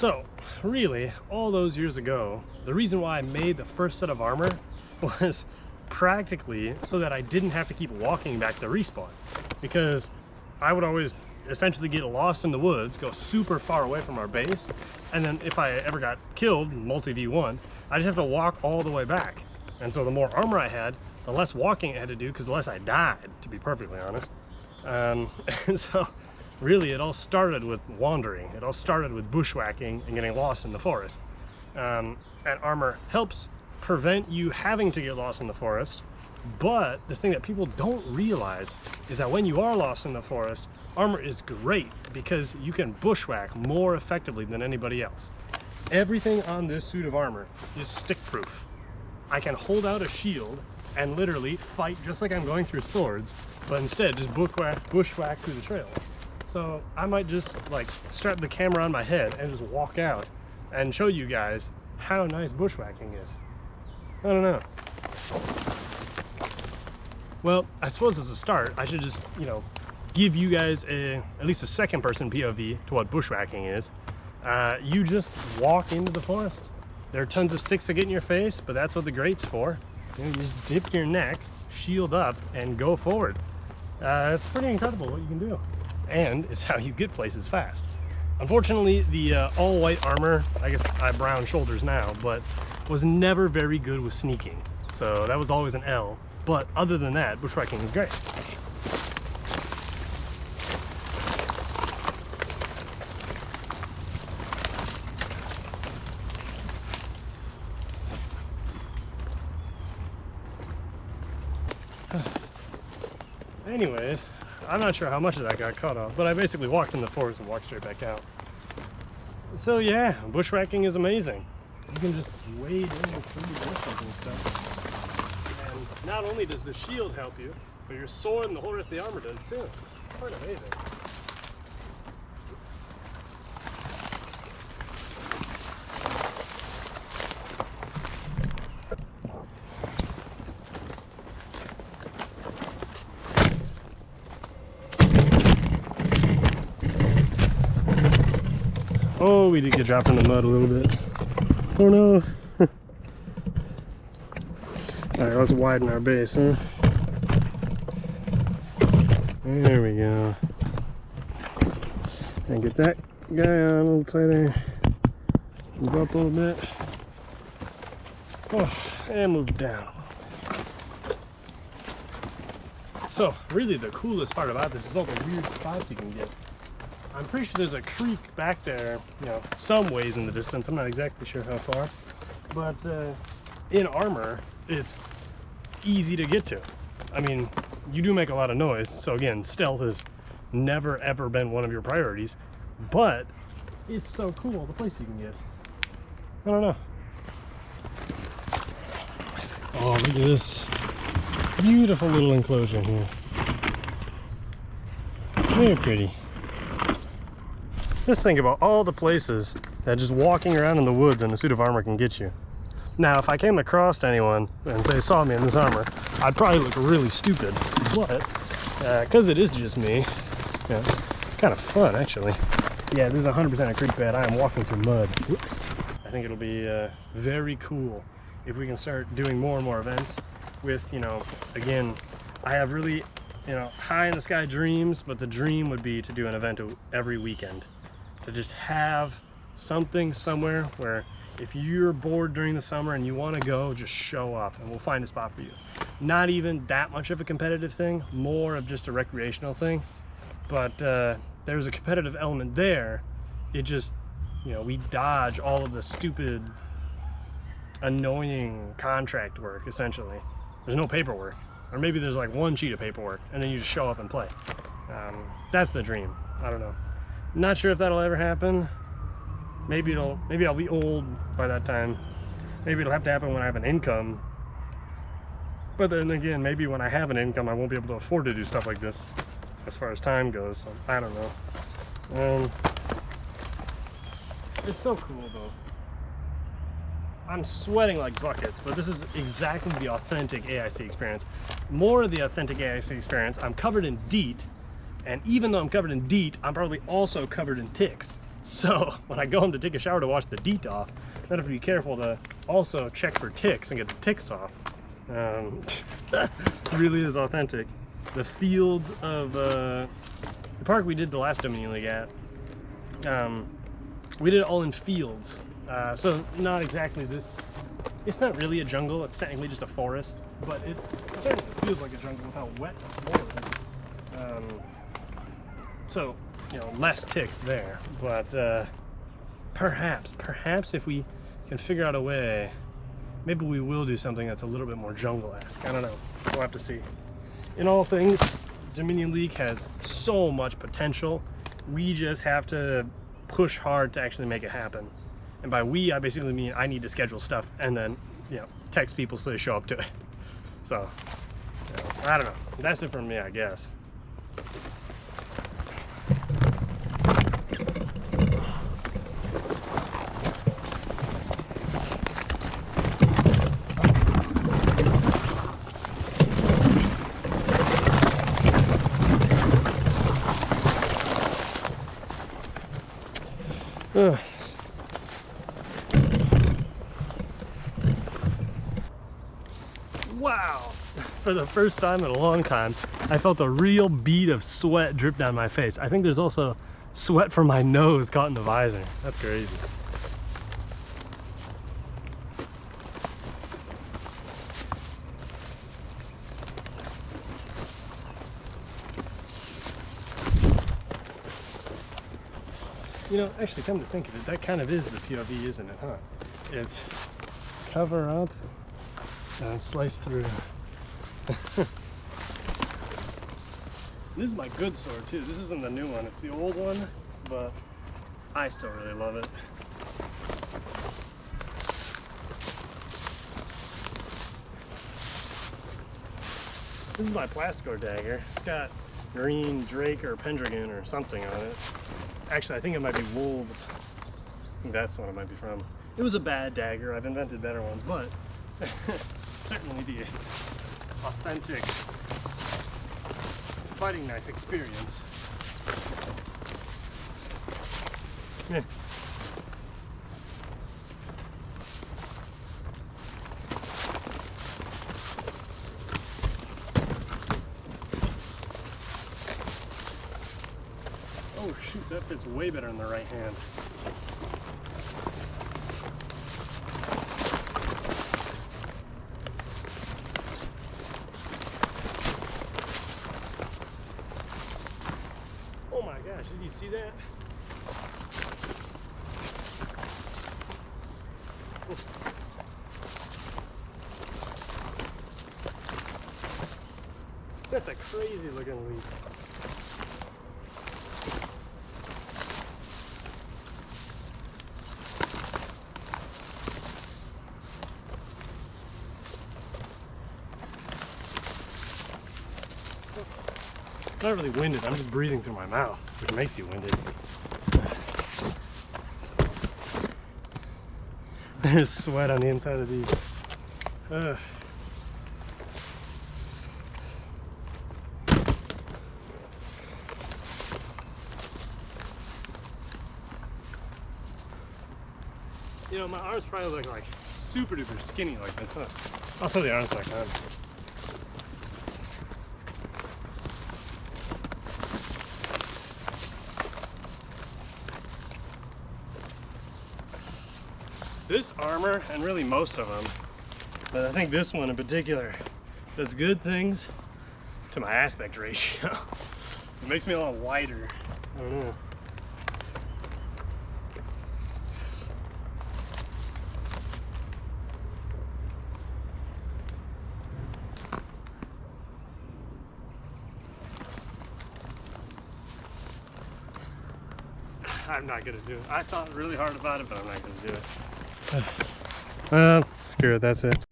So, really, all those years ago, the reason why I made the first set of armor was practically so that I didn't have to keep walking back to respawn. Because I would always essentially get lost in the woods, go super far away from our base, and then if I ever got killed, multi-v1, I just have to walk all the way back. And so the more armor I had, the less walking I had to do, because the less I died, to be perfectly honest. And so really it all started with wandering. It all started with bushwhacking and getting lost in the forest. And armor helps prevent you having to get lost in the forest. But the thing that people don't realize is that when you are lost in the forest, armor is great because you can bushwhack more effectively than anybody else. Everything on this suit of armor is stick proof. I can hold out a shield and literally fight just like I'm going through swords, but instead just bushwhack through the trail. So I might just like strap the camera on my head and just walk out and show you guys how nice bushwhacking is. I don't know. Well, I suppose as a start, I should just, give you guys at least a second person POV to what bushwhacking is. You just walk into the forest. There are tons of sticks that get in your face, but that's what the grate's for. You just dip your neck, shield up, and go forward. It's pretty incredible what you can do. And it's how you get places fast. Unfortunately, the all-white armor, I guess I have brown shoulders now, but was never very good with sneaking. So that was always an L. But other than that, bushwhacking is great. Anyways, I'm not sure how much of that got cut off, but I basically walked in the forest and walked straight back out. So yeah, bushwhacking is amazing. You can just wade in through the bushes and stuff. And not only does the shield help you, but your sword and the whole rest of the armor does too. It's quite amazing. Oh, we did get dropped in the mud a little bit. Oh no. Alright, let's widen our base, huh? There we go. And get that guy on a little tighter. Move up a little bit. Oh, and move down. So, really the coolest part about this is all the weird spots you can get. I'm pretty sure there's a creek back there, some ways in the distance. I'm not exactly sure how far. But in armor, it's easy to get to. I mean, you do make a lot of noise. So again, stealth has never ever been one of your priorities. But it's so cool, the place you can get. I don't know. Oh, look at this beautiful little enclosure here. Very pretty. Just think about all the places that just walking around in the woods in a suit of armor can get you. Now, if I came across anyone and they saw me in this armor, I'd probably look really stupid. But, because it is just me, it's kind of fun, actually. Yeah, this is 100% a creek bed. I am walking through mud. Whoops. I think it'll be very cool if we can start doing more and more events with, again, I have really, high in the sky dreams, but the dream would be to do an event every weekend. To just have something somewhere where if you're bored during the summer and you want to go, just show up and we'll find a spot for you. Not even that much of a competitive thing, more of just a recreational thing. But there's a competitive element there. It just, we dodge all of the stupid, annoying contract work, essentially. There's no paperwork. Or maybe there's like one sheet of paperwork and then you just show up and play. That's the dream. I don't know. Not sure if that'll ever happen. Maybe I'll be old by that time. Maybe it'll have to happen when I have an income. But then again, maybe when I have an income, I won't be able to afford to do stuff like this as far as time goes. So I don't know. It's so cool though. I'm sweating like buckets, but this is exactly the authentic AIC experience. More of the authentic AIC experience, I'm covered in DEET, and even though I'm covered in DEET, I'm probably also covered in ticks. So when I go home to take a shower to wash the DEET off, I have to be careful to also check for ticks and get the ticks off. It really is authentic. The fields of the park we did the last Dominion League at, we did it all in fields. So not exactly this, it's not really a jungle, it's technically just a forest, but it certainly feels like a jungle with how wet the floor is. So, you know, less ticks there, but perhaps if we can figure out a way, maybe we will do something that's a little bit more jungle-esque. I don't know, we'll have to see. In all things, Dominion League has so much potential. We just have to push hard to actually make it happen. And by we, I basically mean I need to schedule stuff and then, you know, text people so they show up to it. So, you know, I don't know. That's it from me, I guess. Ugh. Wow! For the first time in a long time, I felt a real bead of sweat drip down my face. I think there's also sweat from my nose caught in the visor. That's crazy. You know, actually, come to think of it, that kind of is the POV, isn't it, huh? It's cover up and slice through. This is my good sword, too. This isn't the new one, it's the old one, but I still really love it. This is my Plasticore dagger. It's got green Drake or Pendragon or something on it. Actually, I think it might be wolves. I think that's what it might be from. It was a bad dagger. I've invented better ones, but certainly the authentic fighting knife experience. Yeah. Oh shoot, that fits way better in the right hand. Oh my gosh, did you see that? That's a crazy looking leaf. I'm not really winded, I'm just breathing through my mouth, which makes you winded. There's sweat on the inside of these. Ugh. You know, my arms probably look like super duper skinny like this, huh? I'll throw the arms back on. This armor, and really most of them, but I think this one in particular, does good things to my aspect ratio. It makes me a lot wider. I don't know. I'm not gonna do it. I thought really hard about it, but I'm not gonna do it. Well, screw it, that's it.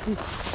Ooh.